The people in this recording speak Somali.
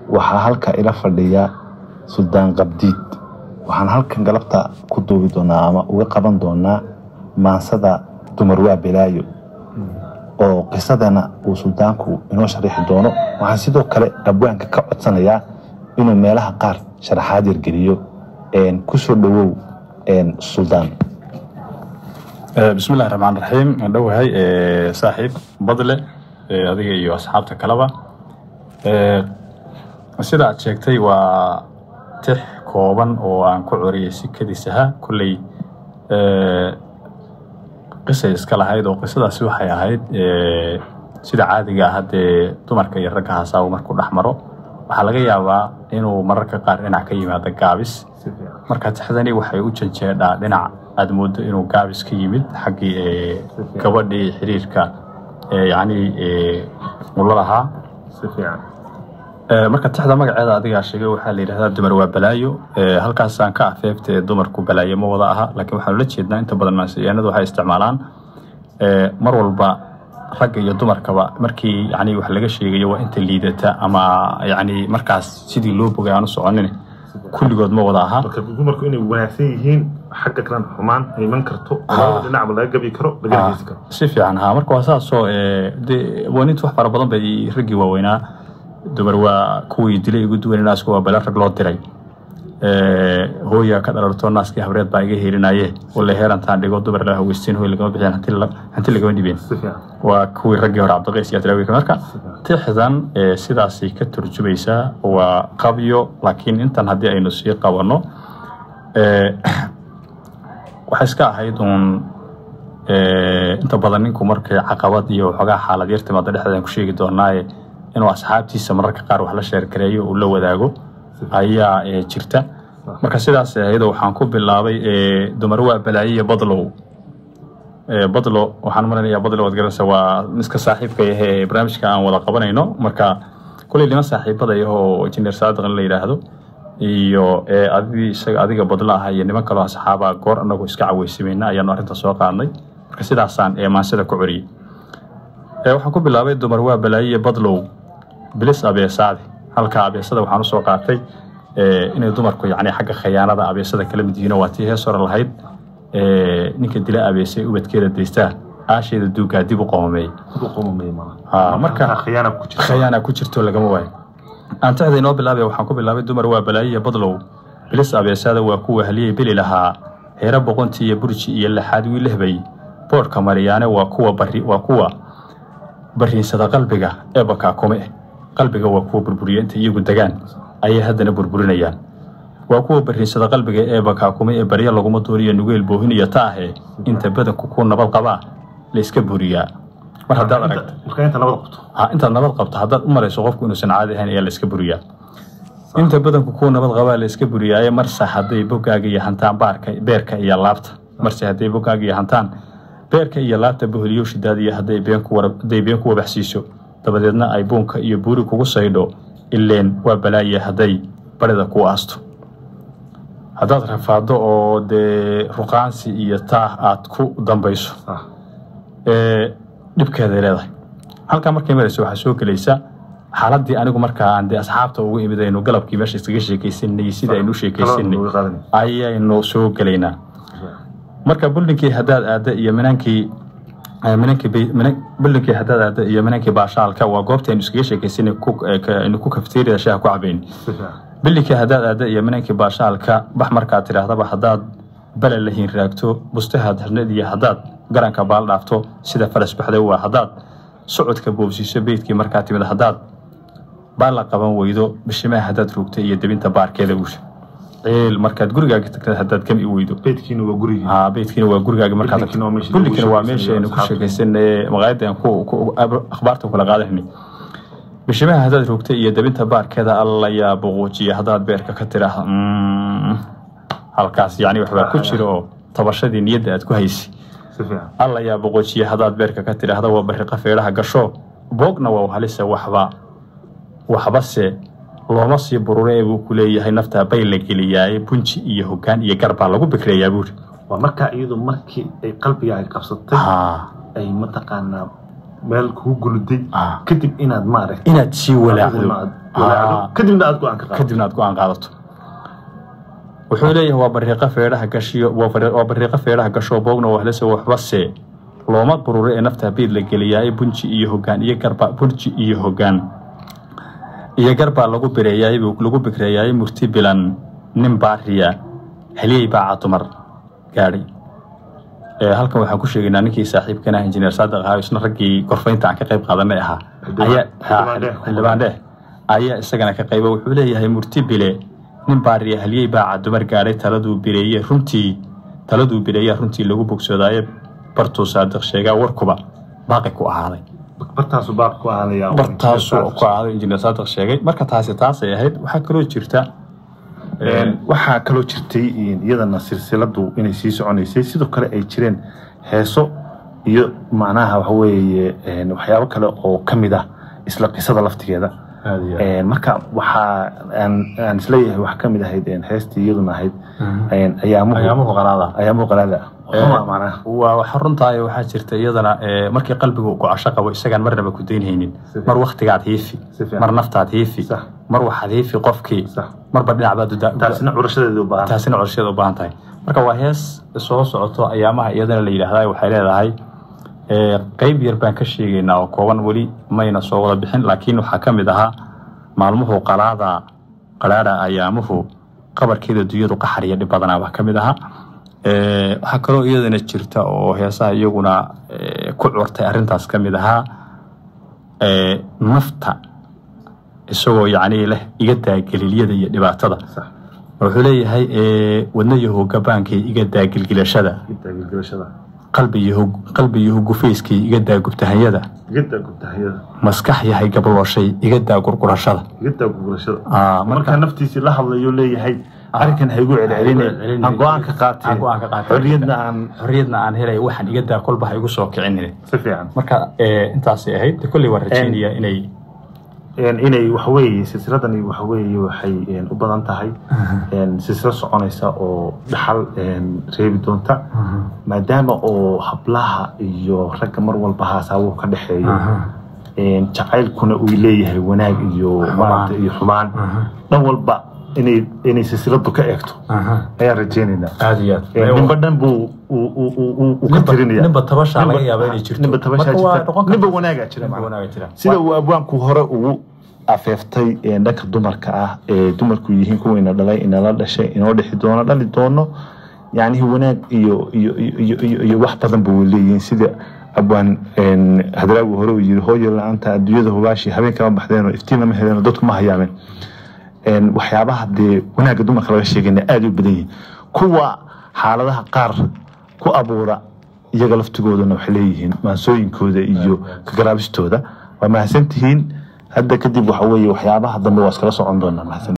waxaa halka ila fadhiya Suldaan Qabdiid. waxaan halkan galabta ku duubi doonaa ama uga qaban doonaa maansada dumar waa balaayo oo qisadana uu suldaanku inoo sharixi doono. waxaan sidoo kale abwaanka ka codsanayaa inuu meelaha qaar sharaxaad yar geliyo ku soo dhawow suldaan. بسم الله الرحمن الرحيم دوهي صاحب بدله adiga iyo asxaabta kalaba sida aad sheegtay waa tix kooban oo aan ku curiyay sikadiisaha kulay qisay iska lahayd oo qisadaasi waxay ahayd sida caadiga ah hadee dumarka iyo ragga haasaabo markuu dhaxmaro waxa laga yaabaa inuu mararka qaar dhinac ka yimaado gaabis marka tixdani waxay u janjeedhaa dhinac aad moodo inuu gaabis ka yimid xaqii gabadhii xiriirka yani mulalaha si fiican marka tixda magaceeda adiga sheegay waxa la yiraahdaa dumar waa balaayo halkaas aan ka afeeftay dumarku balaayo ma wada aha laakiin waxaan la jeednaa inta badan maasiyaanadu waxay isticmaalaan mar walba ragga iyo dumarkaba markii yani wax laga sheegayo waa inta liidata ama yani markaas sidii loo bogay aan u soconin kulligood ma wada aha marka dumarku inay wanaagsan yihiin xagga kale xumaan ay man karto oo dhinac laga gabi karo laga heli karo si fiican marka waa saas oo wanintu wax fara badan bay raggi waaweynaa dumar waa kuwii dilay ugu duwan naasku waa bala rag loo diray hooya ka dhalarto naaskii habreed baa iga heerinaaye wala heerantaan dhigo dumar la haweysin hooy laga bixin hanti laga dhibeen waa kuwii raggi hore Cabdiqays iyo Talaawi marka tixdan sidaas ay ka turjumaysa waa qabyo laakiin intan hadii aynu sii qabano waxa iska ahayd inta badan ninku markay caqabad iyo xogaa xaalad yar timaado dhexdeeda ku sheegi doonaa inuu asxaabtiisa mararka qaar wax la sheer gareeyo oo la wadaago ayaa jirta marka sidaas ayadoo waxaan ku bilaabay dumar waa balaayo badlo waxaan maranayaa badlo wad garanaysaa waa miska saaxiibka ee barnaamijka aan wada qabanayno marka kulay lima saaxiibada oo engineer Saadiq la yiraahdo iyo adiga badla ah iyo niman kale asxaaba goor anagu iska caweysimeena ayaan arinta soo qaadnay marka sidaasaan maansada ku curiyay waxaan ku bilaabay dumar waa balaayo badlo bilis abeesaade halka abeesada waxaan soo qaatay inay dumarku yani xagga khiyaanada abeesada kala mid yihiin waa tii heesor lahayd ninka dila abeesay ubadkeeda deystaa aasheeda duuga dib u qoomay marka khiyaana ku jirto lagama waayo aan taxday inoo bilaabay waxaan ku bilaabay dumar waa balaayo badlow bilis abeesada waa kuwa haliyay bili lahaa heera boqontii iyo burji iyo laxaad wiilahbay boorka mariyaane waa kuwa bariisada qalbiga ee baka kome qalbiga waa kuwa burburiyay iyagu dagaan ayay hadana burburinayaan waa kuwa bariisada qalbiga ee baka kome ee bariya laguma dooriyo nugeel boohin iyo taahe inta badanku ku nabad qaba la iska buriyaa mar hadaad aragto marka inta nabad qabto hadaad u marayso qofku inuu san caadi ahayn ayaa la iska buriyaa inta badanku ku nabad qaba la iska buriyaa marsa haday bogaaga iyo hantaan beerka iyo laabta marsa haday bogaaga iyo hantaan beerka iyo laabta boholiyo shidaadiya haday been ku waxsiiso dabadeedna ay boonka iyo buuri kugu saydho ileen waa balaayo haday barida ku aasto hadaad rafaado oo de ruqaansi iyo taah aad ku dambayso dhibkeeda leedahay halka markay marayso waxa soo galaysa xaaladii anigu marka aan de asxaabta ugu imidayno galabkii meesha iskaga sheekaysanay sida aynu sheekaysanay ayaynu soo galaynaa marka bulinkii hadaad aada iyo bulinkii hadaad aada iyo minankii baashaalka waa goobteen iskaga sheekaysanay ku kafteerida shaaha ku cabeyn bulinkii hadaad aada iyo minankii baashaalka bax marka tiraahdo hadaad balal lahiin raagto bustaha darnad iyo hadaad garanka baal dhaafto sida faras baxday waa hadaad socodka boobsiiso beedkii marka timid hadaad baal la qaban weydo bishimaha hadaad rugtay iyo dabinta baarkeeda uusha markaad gurigaaga tagtay hadaad kami weydo beedkiina waa gurigaaga markaad bulinkina waa meesha aynu ku sheekaysanay maqaayadda ku akhbaarta kula qaadahni bishimaha hadaad rugtay iyo dabinta baarkeeda alla yaa boqoojiya hadaad beerka ka tiraah halkaas yani waxba ku jiro tabashadii niyada aad ku haysi alla yaa boqoojiya hadaad beerka ka tiraahdo waa bari qafeelaha gasho boogna waa halisa waxba se looma sii bururey buu ku leeyahay nafta bay la geliyay bunji iyo hoggaan iyo garba lagu bikreeyaa buur waa marka iyadu markii ay qalbiga ay qabsatay ay mataqaana meel kugu guluday kadib inaad maaragtay inaad sii walaacdo kadibna aad go'aan qaadato wuxuu leeyahay waa bariiqa feedhaha gashiyo waa bariiqa feedhaha gasho boogna wax la soo waxba see looma burure ee nafta biid la geliyaa bunji iyo hoggaan iyo garba bunji iyo hoggaan iyo garba lagu bireeyay murti bilan nin baariya haliyay baa dumar gaari halkan waxaan ku sheegaynaa ninkii saaxiibkana injineer Saadiq ahaa isna raggii gorfaynta aan ka qayb qaadanay ahaa ayaa isagana ka qayb wuxuu leeyahay murti bile nin baariya haliyay baa dumar gaaray taladuu bireeyay runtii lagu bogsoodaayay bartuu Saadiq sheegaa warkuba baaqi ku ahaaday bartaasu ku ahaaday injineer Saadiq sheegay marka taas ay ahayd waxaa kaloo jirtay iyadana silsiladu inay sii soconaysay sidoo kale ay jireen heeso iyo macnaha waxa weeye waxyaabo kale oo kamid ah isla qisada laftigeeda marka waxa aan isleeyahay wax kamid ahayd heestii iyaduna ahayd ayaamuhu qalaada waxa runtaa waxa jirta iyadana markii qalbigu ku casho qabo isagaan marnaba ku deynaynin mar waqtigaad hiifi mar naftaad hiifi mar waxaad hiifi qofkii marba dhinac baad taasina curashadeedu u baahan tahay marka waa hees soo socoto ayaamaha iyadana la yiraahdaa waxay leedahay qayb yar baan ka sheegaynaa oo kooban wali mayna soo wada bixin laakiin waxa kamid ahaa maalmuhu qalaada ayaamuhu qabarkeeda dunyadu qaxariya dhib badan baa kamid ahaa waxa kaloo iyadana jirta oo heesaha iyaguna ku curtay arintaas kamid ahaa nafta isagoo yacni leh iga daagiliyada iyo dhibaatada wuxuu leeyahay wadnayahu gabaankii iga daagilgilashada qalbiyahu gufeyskii iga daagubtahayada maskax yahay gabalooshay iga daagurgurashada marka naftiisii la hadlayo leeyahay arkan haygu celcelinay aan go'aan ka qaatay xorriyadna aan helay waxaan iga daa kolba haygu soo kicinay si fiican marka intaas ay ahayd kulli war rajeynaya inay wax weeye silsiladani wax weeye waxay u badan tahay silsilad soconaysa oo dhaxal reebi doonta maadaama oo hablaha iyo ragga mar walba haasaabo ka dhaxeeyo jacaylkuna uu leeyahay wanaag iyo maarta iyo xumaan dhan walba inay silsiladu ka eegto ayaa rajeynaynaa aad iyo aad ninba dhan buu ka tirinaya ninba tabasha laga yaabaa inay jirto ninba wanaaga jira sida uu abwaanku hore ugu afeeftay dhanka dumarka ah dumarku yihiin kuwayna dhalay inala dhashay inoo dhixi doono dhali doono yani wanaag iyo wax badan buu leeyihiin sida abwaan hadraawi hore uu yiri hooyo la'aanta adduunyada hubaashi habeen kama baxdeen iftiin ma heleen dadku ma hayaameen waxyaabaha dee wanaaga dumarka laga sheegayna aad u badan yihiin kuwa xaaladaha qaar ku abuura iyaga laftigoodana waxay leeyihiin maansooyinkooda iyo ka garaabistooda waa mahadsantihiin hadda kadib waxa weeye waxyaabaha dambe waa iskala socon doonaa mahadsan